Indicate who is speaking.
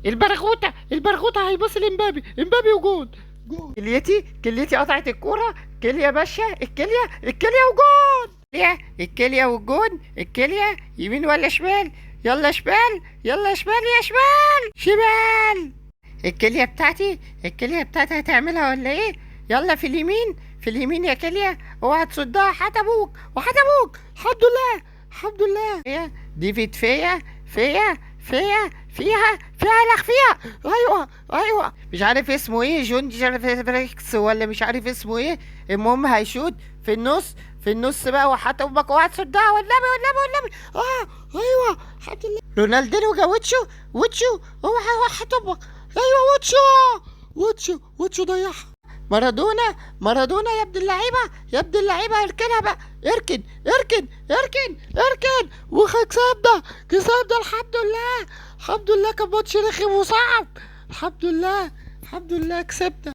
Speaker 1: البرغوثة هيبص لامبابي، امبابي وجون. جون. كليتي قطعت الكورة. كلية يا باشا، الكلية وجون. الكلية والجون. الكلية يمين ولا شمال؟ يلا شمال، يلا شمال، يا شمال شمال. الكلية بتاعتي هتعملها ولا ايه؟ يلا في اليمين، في اليمين يا كلية، اوعى تصدها. حتى ابوك الحمد لله، الحمد لله. ديفيد فيها لخ فيها. ايوه مش عارف اسمه ايه، جون مش عارف فريكس ولا مش عارف اسمه ايه. المهم هيشوت في النص، في النص بقى. وحتى امك اوعى تصدها والنبي. ايوه الحمد لله. رونالدينو جا واتشو. اوعى حتى امك. ايوه واتشو ضيعها. مارادونا يا ابن اللعيبه، اركنها بقى. اركن. كسبنا الحمد لله. كان ماتش رخم وصعب. الحمد لله كسبنا.